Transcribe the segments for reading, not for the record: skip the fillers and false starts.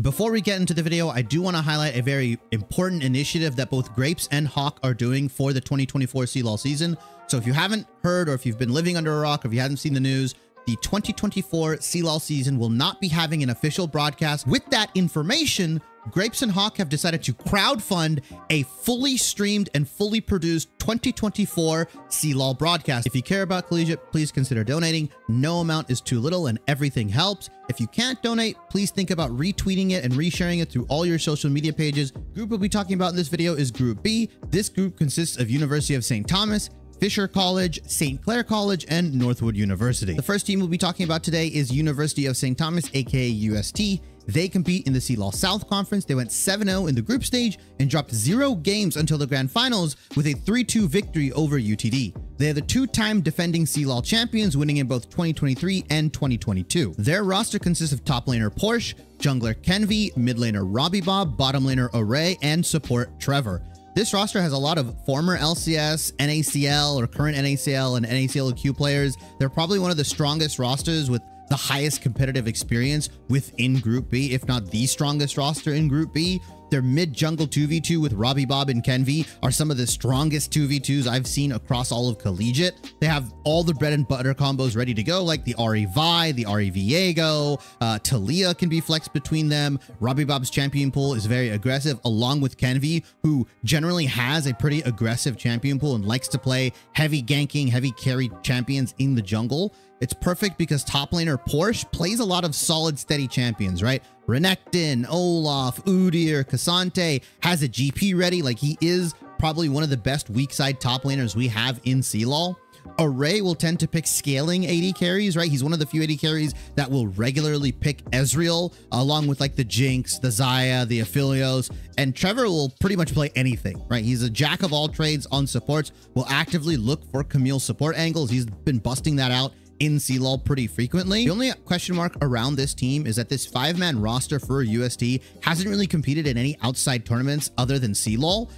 Before we get into the video, I do want to highlight a very important initiative that both Grapes and Hawk are doing for the 2024 CLOL season. So if you haven't heard, or if you've been living under a rock, or if you haven't seen the news, the 2024 CLOL season will not be having an official broadcast. With that information, Grapes and Hawk have decided to crowdfund a fully streamed and fully produced 2024 CLOL broadcast. If you care about collegiate, please consider donating. No amount is too little and everything helps. If you can't donate, please think about retweeting it and resharing it through all your social media pages. Group we'll be talking about in this video is Group B. This group consists of University of St. Thomas, Fisher College, St. Clair College, and Northwood University. The first team we'll be talking about today is University of St. Thomas, aka UST. They compete in the CLOL South Conference. They went 7-0 in the group stage and dropped 0 games until the grand finals with a 3-2 victory over UTD. They are the 2-time defending CLOL champions, winning in both 2023 and 2022. Their roster consists of top laner Porsche, jungler Kenvi, mid laner Robbie Bob, bottom laner Array, and support Trevor. This roster has a lot of former LCS, NACL, or current NACL and NACLQ players. They're probably one of the strongest rosters with the highest competitive experience within Group B, if not the strongest roster in Group B. Their mid-jungle 2v2 with Robbie Bob and Kenvi are some of the strongest 2v2s I've seen across all of collegiate. They have all the bread and butter combos ready to go, like the Ari Vi, the Ari Viego, Talia can be flexed between them. Robbie Bob's champion pool is very aggressive, along with Kenvi, who generally has a pretty aggressive champion pool and likes to play heavy ganking, heavy carry champions in the jungle. It's perfect because top laner Porsche plays a lot of solid, steady champions, right? Renekton, Olaf, Udyr, Cassante, has a GP ready. Like, he is probably one of the best weak side top laners we have in CLOL. Array will tend to pick scaling AD carries, right? He's one of the few AD carries that will regularly pick Ezreal, along with like the Jinx, the Xayah, the Aphelios, and Trevor will pretty much play anything, right? He's a jack of all trades on supports, will actively look for Camille support angles. He's been busting that out in CLOL pretty frequently. The only question mark around this team is that this 5-man roster for UST hasn't really competed in any outside tournaments other than CLOL.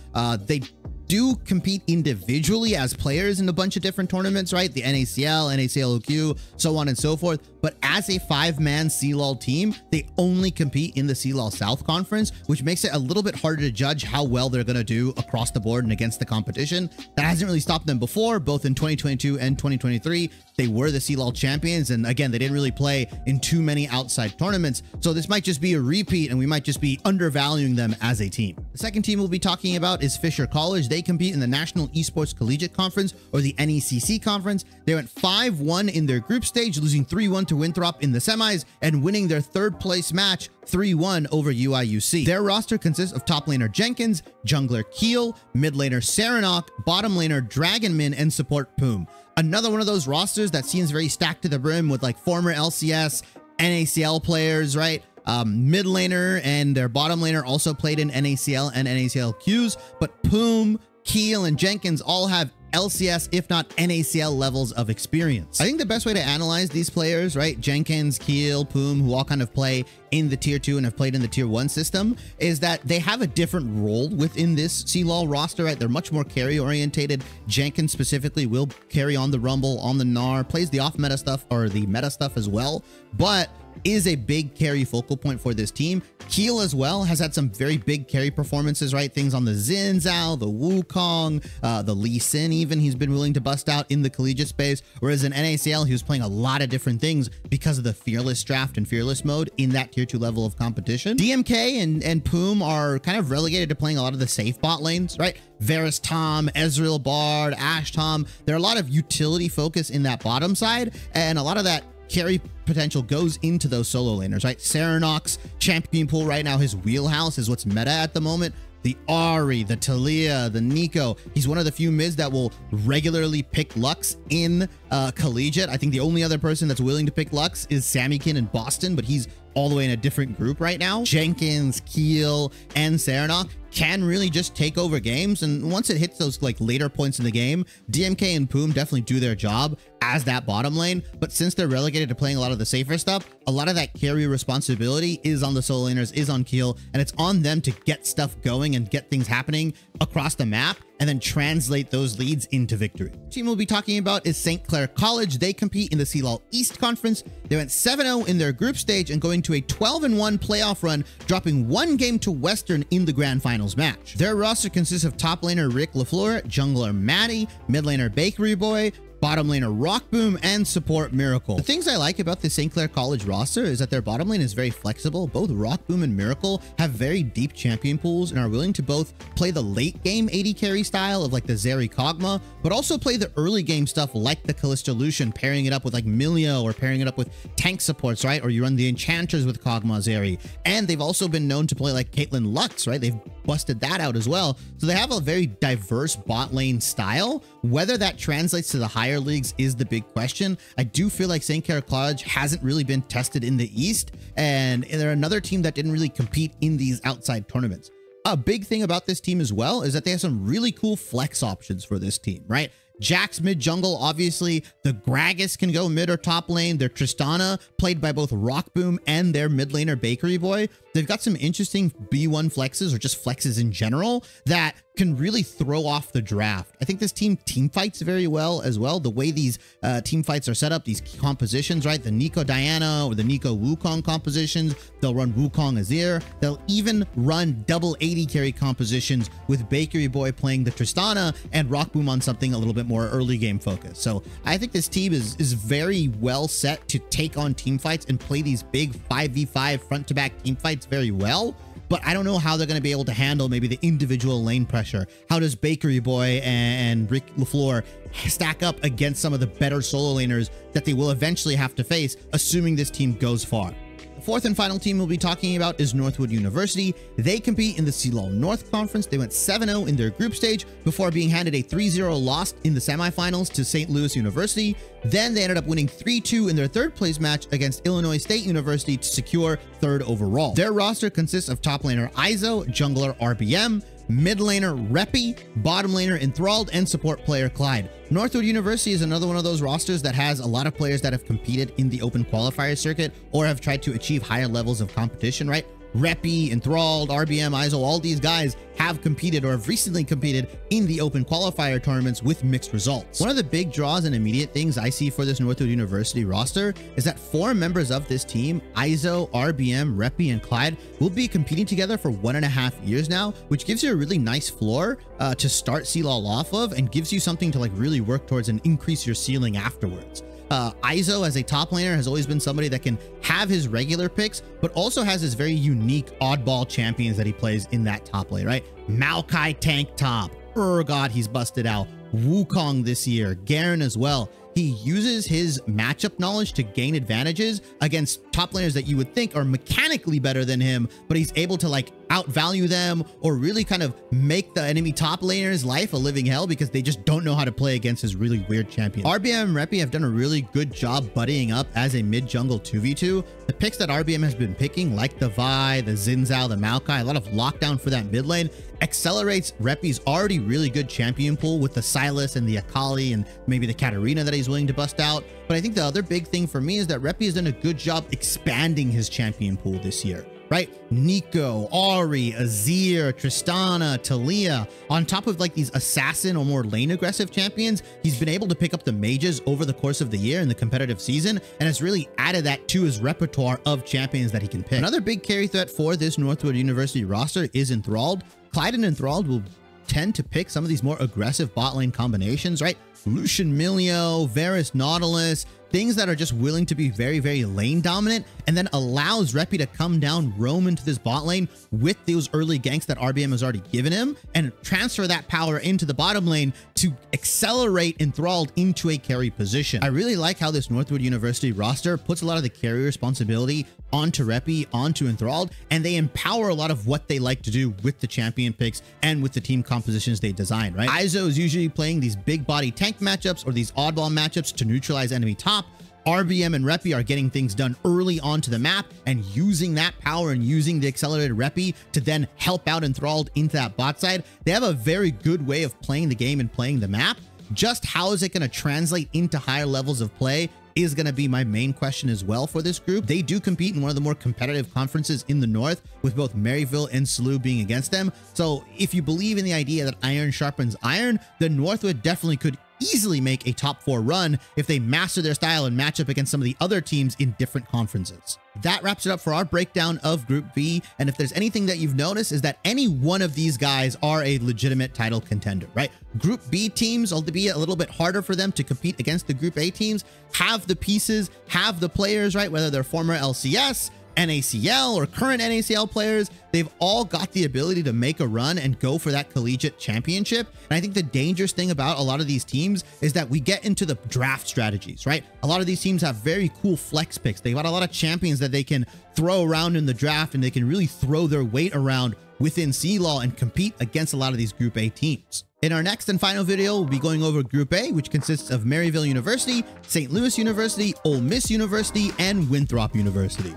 They do compete individually as players in a bunch of different tournaments, right? The NACL, NACLQ, so on and so forth. But as a 5-man CLOL team, they only compete in the CLOL South Conference, which makes it a little bit harder to judge how well they're going to do across the board and against the competition. That hasn't really stopped them before, both in 2022 and 2023. They were the CLOL champions, and again, they didn't really play in too many outside tournaments. So this might just be a repeat, and we might just be undervaluing them as a team. The second team we'll be talking about is Fisher College. They compete in the National Esports Collegiate Conference, or the NECC Conference. They went 5-1 in their group stage, losing 3-1 to Winthrop in the semis, and winning their 3rd place match 3-1 over UIUC. Their roster consists of top laner Jenkins, jungler Keel, mid laner Serenok, bottom laner Dragonmin, and support Poom. Another one of those rosters that seems very stacked to the brim with like former LCS, NACL players, right? Mid laner and their bottom laner also played in NACL and NACLQs, but Poom, Keel, and Jenkins all have LCS, if not NACL levels of experience. I think the best way to analyze these players, right? Jenkins, Keel, Poom, who all kind of play in the tier 2 and have played in the tier 1 system, is that they have a different role within this CLOL roster, right? They're much more carry orientated. Jenkins specifically will carry on the Rumble, on the Gnar, plays the off meta stuff or the meta stuff as well, but is a big carry focal point for this team. Keel as well has had some very big carry performances, right? Things on the Xin Zhao, the Wukong, the Lee Sin even, he's been willing to bust out in the collegiate space. Whereas in NACL, he was playing a lot of different things because of the Fearless draft and Fearless mode in that tier 2 level of competition. DMK and Poom are kind of relegated to playing a lot of the safe bot lanes, right? Varus Tom, Ezreal Bard, Ashe Tom. There are a lot of utility focus in that bottom side, and a lot of that carry potential goes into those solo laners, right? Serenok's champion pool right now, his wheelhouse is what's meta at the moment. The Ari, the Talia, the Nico. He's one of the few mids that will regularly pick Lux in collegiate. I think the only other person that's willing to pick Lux is Sammykin in Boston, but he's all the way in a different group right now. Jenkins, Keel, and Serenok can really just take over games. And once it hits those like later points in the game, DMK and Poom definitely do their job as that bottom lane. But since they're relegated to playing a lot of the safer stuff, a lot of that carry responsibility is on the solo laners, is on Keel, and it's on them to get stuff going and get things happening across the map and then translate those leads into victory. The team we'll be talking about is St. Clair College. They compete in the CLOL East Conference. They went 7-0 in their group stage and going to a 12-1 playoff run, dropping 1 game to Western in the grand finals match. Their roster consists of top laner Rick LaFleur, jungler Maddie, mid laner Bakery Boy, bottom laner Rockboom, and support Miracle. The things I like about the St. Clair College roster is that their bottom lane is very flexible. Both Rockboom and Miracle have very deep champion pools and are willing to both play the late game AD carry style of like the Zeri Kog'Maw, but also play the early game stuff like the Kalista Lucian, pairing it up with like Milio or pairing it up with tank supports, right? Or you run the Enchanters with Kog'Maw Zeri. And they've also been known to play like Caitlyn Lux, right? They've busted that out as well. So they have a very diverse bot lane style. Whether that translates to the higher leagues is the big question. I do feel like St. Clair College hasn't really been tested in the East, and they're another team that didn't really compete in these outside tournaments. A big thing about this team as well is that they have some really cool flex options for this team, right? Jax mid jungle, obviously. The Gragas can go mid or top lane. Their Tristana, played by both Rockboom and their mid laner Bakery Boy. They've got some interesting B1 flexes, or just flexes in general, that can really throw off the draft. I think this team fights very well as well. The way these team fights are set up, these compositions, right? The Nico Diana or the Nico Wukong compositions. They'll run Wukong Azir. They'll even run double 80 carry compositions with Bakery Boy playing the Tristana and Rockboom on something a little bit more early game focus. So I think this team is very well set to take on team fights and play these big 5v5 front to back team fights very well. But I don't know how they're going to be able to handle maybe the individual lane pressure. How does Bakery Boy and Rick LaFleur stack up against some of the better solo laners that they will eventually have to face, assuming this team goes far? The fourth and final team we'll be talking about is Northwood University. They compete in the CLOL North Conference. They went 7-0 in their group stage before being handed a 3-0 loss in the semifinals to St. Louis University. Then they ended up winning 3-2 in their third place match against Illinois State University to secure third overall. Their roster consists of top laner Izo, jungler RBM, mid laner Reppy, bottom laner Enthralled, and support player Clyde. Northwood University is another one of those rosters that has a lot of players that have competed in the open qualifier circuit or have tried to achieve higher levels of competition, right? Reppy, Enthralled, RBM, Izo, all these guys have competed or have recently competed in the open qualifier tournaments with mixed results. One of the big draws and immediate things I see for this Northwood University roster is that 4 members of this team, Izo, RBM, Reppy, and Clyde, will be competing together for 1.5 years now, which gives you a really nice floor to start CLOL off of and gives you something to like really work towards and increase your ceiling afterwards. Izo as a top laner has always been somebody that can have his regular picks, but also has his very unique oddball champions that he plays in that top lane, right? Maokai tank top, Urgot he's busted out, Wukong this year, Garen as well. He uses his matchup knowledge to gain advantages against top laners that you would think are mechanically better than him, but he's able to like outvalue them or really kind of make the enemy top laner's life a living hell because they just don't know how to play against his really weird champion. RBM and Reppy have done a really good job buddying up as a mid jungle 2v2. The picks that RBM has been picking, like the Vi, the Xin Zhao, the Maokai, a lot of lockdown for that mid lane, accelerates Reppy's already really good champion pool with the Sylas and the Akali and maybe the Katarina that he's willing to bust out. But I think the other big thing for me is that Reppy has done a good job expanding his champion pool this year, right? Nico, Ahri, Azir, Tristana, Talia, on top of like these assassin or more lane aggressive champions, he's been able to pick up the mages over the course of the year in the competitive season and has really added that to his repertoire of champions that he can pick. Another big carry threat for this Northwood University roster is Enthralled. Clyde and Enthralled will tend to pick some of these more aggressive bot lane combinations, right? Lucian Milio, Varus Nautilus, things that are just willing to be very, very lane dominant, and then allows Reppy to come down, roam into this bot lane with those early ganks that RBM has already given him and transfer that power into the bottom lane to accelerate Enthralled into a carry position. I really like how this Northwood University roster puts a lot of the carry responsibility onto Reppy, onto Enthralled, and they empower a lot of what they like to do with the champion picks and with the team compositions they design, right? Izo is usually playing these big body tank matchups or these oddball matchups to neutralize enemy top. RBM and Reppy are getting things done early onto the map and using that power and using the accelerated Reppy to then help out Enthralled into that bot side. They have a very good way of playing the game and playing the map. Just how is it going to translate into higher levels of play is going to be my main question as well for this group. They do compete in one of the more competitive conferences in the North, with both Maryville and Salou being against them. So if you believe in the idea that iron sharpens iron, then Northwood definitely could easily make a top 4 run if they master their style and match up against some of the other teams in different conferences. That wraps it up for our breakdown of Group B. And if there's anything that you've noticed, is that any one of these guys are a legitimate title contender, right? Group B teams, albeit a little bit harder for them to compete against the Group A teams, have the pieces, have the players, right? Whether they're former LCS, NACL, or current NACL players, they've all got the ability to make a run and go for that collegiate championship. And I think the dangerous thing about a lot of these teams is that we get into the draft strategies, right? A lot of these teams have very cool flex picks. They've got a lot of champions that they can throw around in the draft, and they can really throw their weight around within CLOL and compete against a lot of these Group A teams. In our next and final video, we'll be going over Group A, which consists of Maryville University, St. Louis University, Ole Miss University, and Winthrop University.